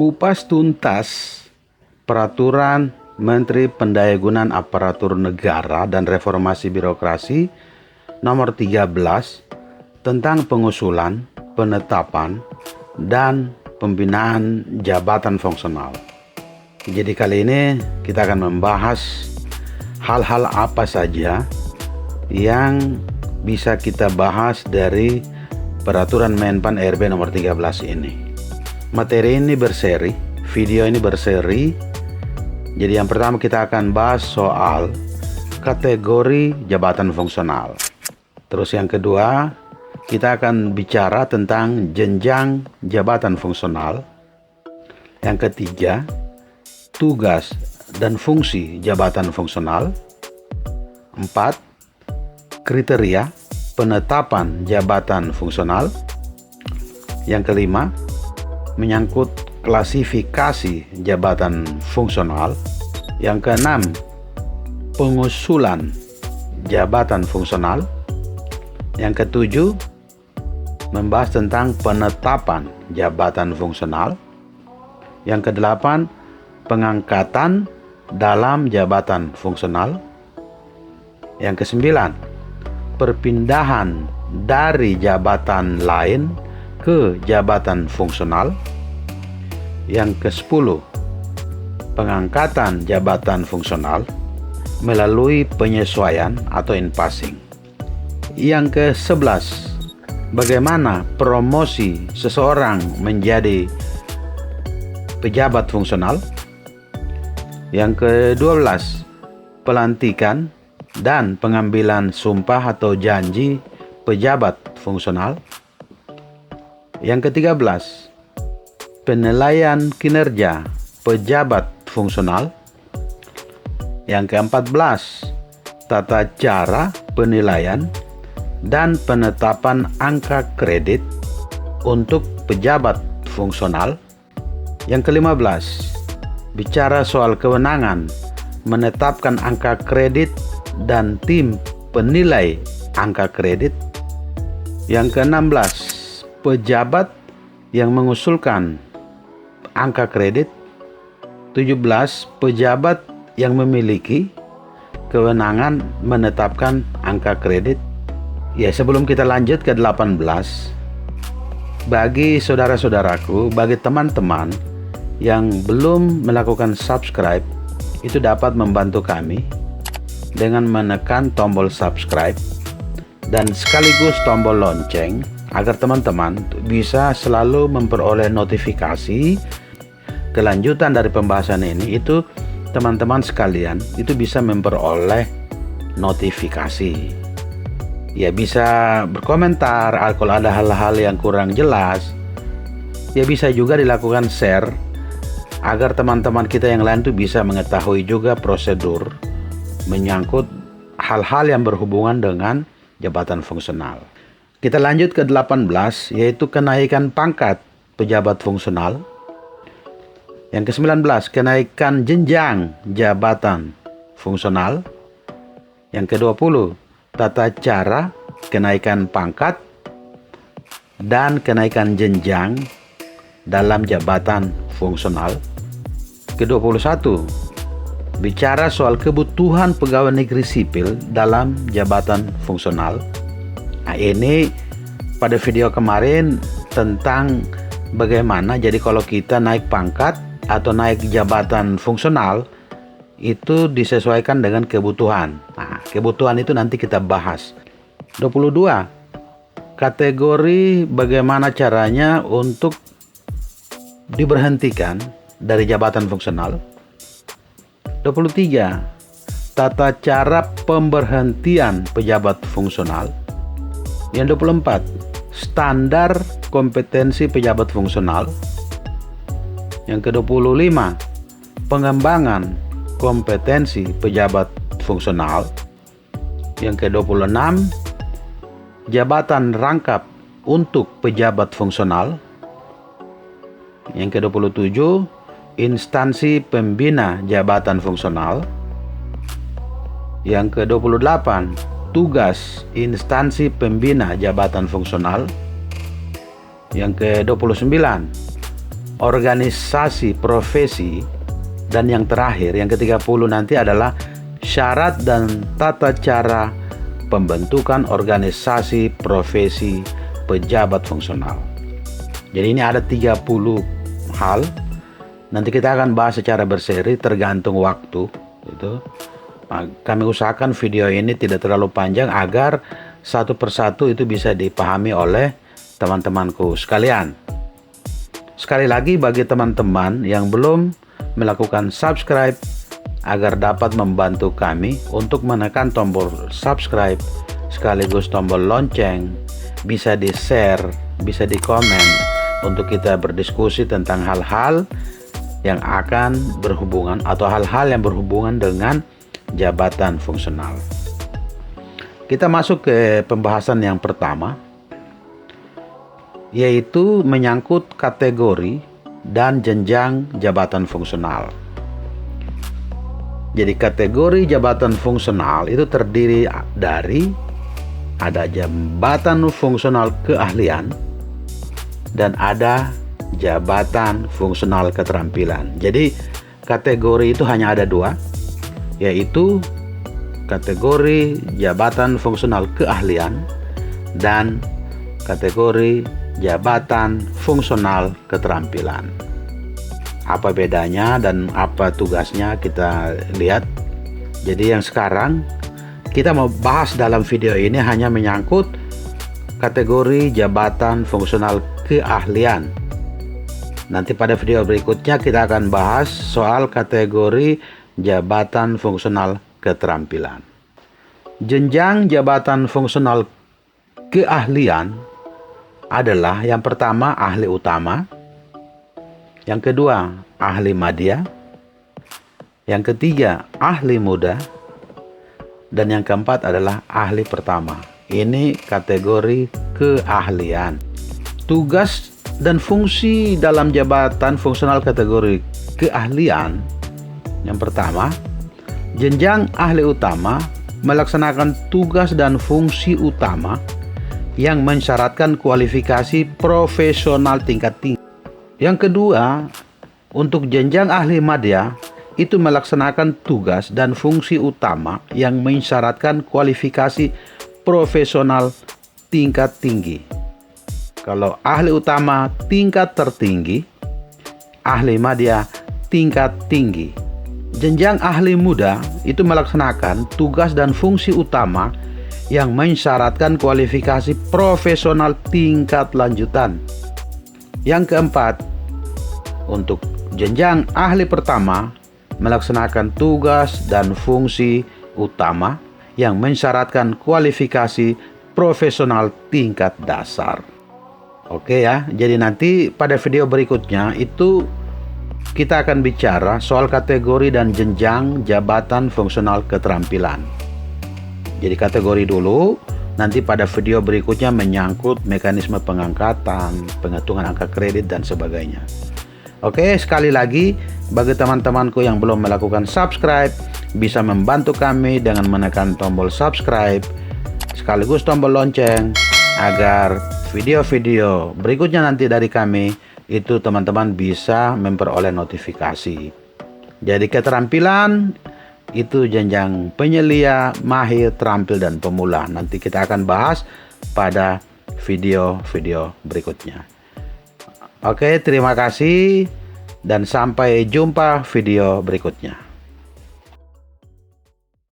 Kupas tuntas Peraturan Menteri Pendayagunaan Aparatur Negara dan Reformasi Birokrasi Nomor 13 tentang pengusulan, penetapan, dan pembinaan jabatan fungsional. Jadi kali ini kita akan membahas hal-hal apa saja yang bisa kita bahas dari Peraturan Menpan RB nomor 13 ini. Materi ini berseri, video ini berseri. Jadi yang pertama kita akan bahas soal kategori jabatan fungsional. Terus yang kedua, kita akan bicara tentang jenjang jabatan fungsional. Yang ketiga, tugas dan fungsi jabatan fungsional. 4. Kriteria penetapan jabatan fungsional. Yang kelima, menyangkut klasifikasi jabatan fungsional. Yang keenam, pengusulan jabatan fungsional. Yang ketujuh, membahas tentang penetapan jabatan fungsional. Yang kedelapan, pengangkatan dalam jabatan fungsional. Yang kesembilan, perpindahan dari jabatan lain ke jabatan fungsional. Yang ke-10, pengangkatan jabatan fungsional melalui penyesuaian atau in-passing. Yang ke-11, bagaimana promosi seseorang menjadi pejabat fungsional. Yang ke-12, pelantikan dan pengambilan sumpah atau janji pejabat fungsional. Yang ke-13, penilaian kinerja pejabat fungsional. Yang ke-14, tata cara penilaian dan penetapan angka kredit untuk pejabat fungsional. Yang ke-15, bicara soal kewenangan menetapkan angka kredit dan tim penilai angka kredit. Yang ke-16, pejabat yang mengusulkan angka kredit. 17, pejabat yang memiliki kewenangan menetapkan angka kredit. Ya, sebelum kita lanjut ke 18, bagi saudara-saudaraku, bagi teman-teman yang belum melakukan subscribe, itu dapat membantu kami dengan menekan tombol subscribe dan sekaligus tombol lonceng agar teman-teman bisa selalu memperoleh notifikasi kelanjutan dari pembahasan ini. Itu teman-teman sekalian itu bisa memperoleh notifikasi. Ya, bisa berkomentar kalau ada hal-hal yang kurang jelas. Ya, bisa juga dilakukan share agar teman-teman kita yang lain tuh bisa mengetahui juga prosedur menyangkut hal-hal yang berhubungan dengan jabatan fungsional. Kita lanjut ke 18, yaitu kenaikan pangkat pejabat fungsional. Yang ke-19, kenaikan jenjang jabatan fungsional. Yang ke-20, tata cara kenaikan pangkat dan kenaikan jenjang dalam jabatan fungsional. Ke-21, bicara soal kebutuhan pegawai negeri sipil dalam jabatan fungsional. Nah, ini pada video kemarin tentang bagaimana jadi kalau kita naik pangkat atau naik jabatan fungsional itu disesuaikan dengan kebutuhan. Nah, kebutuhan itu nanti kita bahas. 22, kategori bagaimana caranya untuk diberhentikan dari jabatan fungsional. 23, tata cara pemberhentian pejabat fungsional. Yang 24, standar kompetensi pejabat fungsional. Yang ke-25, pengembangan kompetensi pejabat fungsional. Yang ke-26, jabatan rangkap untuk pejabat fungsional. Yang ke-27, instansi pembina jabatan fungsional. Yang ke-28, tugas instansi pembina jabatan fungsional. Yang ke-29, organisasi profesi, dan yang terakhir, yang ke-30 nanti adalah syarat dan tata cara pembentukan organisasi profesi pejabat fungsional. Jadi ini ada 30 hal. Nanti kita akan bahas secara berseri tergantung waktu gitu. Kami usahakan video ini tidak terlalu panjang agar satu persatu itu bisa dipahami oleh teman-temanku sekalian. Sekali lagi, bagi teman-teman yang belum melakukan subscribe, agar dapat membantu kami untuk menekan tombol subscribe sekaligus tombol lonceng, bisa di-share, bisa di-komen untuk kita berdiskusi tentang hal-hal yang akan berhubungan atau hal-hal yang berhubungan dengan jabatan fungsional. Kita masuk ke pembahasan yang pertama, yaitu menyangkut kategori dan jenjang jabatan fungsional. Jadi kategori jabatan fungsional itu terdiri dari ada jabatan fungsional keahlian dan ada jabatan fungsional keterampilan. Jadi kategori itu hanya ada dua, yaitu kategori jabatan fungsional keahlian dan kategori jabatan fungsional keterampilan. Apa bedanya dan apa tugasnya kita lihat. Jadi yang sekarang kita mau bahas dalam video ini hanya menyangkut kategori jabatan fungsional keahlian. Nanti pada video berikutnya kita akan bahas soal kategori jabatan fungsional keterampilan. Jenjang jabatan fungsional keahlian adalah yang pertama ahli utama, yang kedua ahli madya, yang ketiga ahli muda, dan yang keempat adalah ahli pertama. Ini kategori keahlian. Tugas dan fungsi dalam jabatan fungsional kategori keahlian. Yang pertama, jenjang ahli utama melaksanakan tugas dan fungsi utama yang mensyaratkan kualifikasi profesional tingkat tinggi. Yang kedua, untuk jenjang ahli madya itu melaksanakan tugas dan fungsi utama yang mensyaratkan kualifikasi profesional tingkat tinggi. Kalau ahli utama tingkat tertinggi, ahli madya tingkat tinggi. Jenjang ahli muda itu melaksanakan tugas dan fungsi utama yang mensyaratkan kualifikasi profesional tingkat lanjutan. Yang keempat, untuk jenjang ahli pertama melaksanakan tugas dan fungsi utama yang mensyaratkan kualifikasi profesional tingkat dasar. Oke ya, jadi nanti pada video berikutnya itu kita akan bicara soal kategori dan jenjang jabatan fungsional keterampilan. Jadi kategori dulu, nanti pada video berikutnya menyangkut mekanisme pengangkatan, penghitungan angka kredit, dan sebagainya. Oke, sekali lagi, bagi teman-temanku yang belum melakukan subscribe, bisa membantu kami dengan menekan tombol subscribe, sekaligus tombol lonceng, agar video-video berikutnya nanti dari kami, itu teman-teman bisa memperoleh notifikasi. Jadi keterampilan, itu jenjang penyelia, mahir, terampil, dan pemula. Nanti kita akan bahas pada video-video berikutnya. Oke, terima kasih dan sampai jumpa video berikutnya.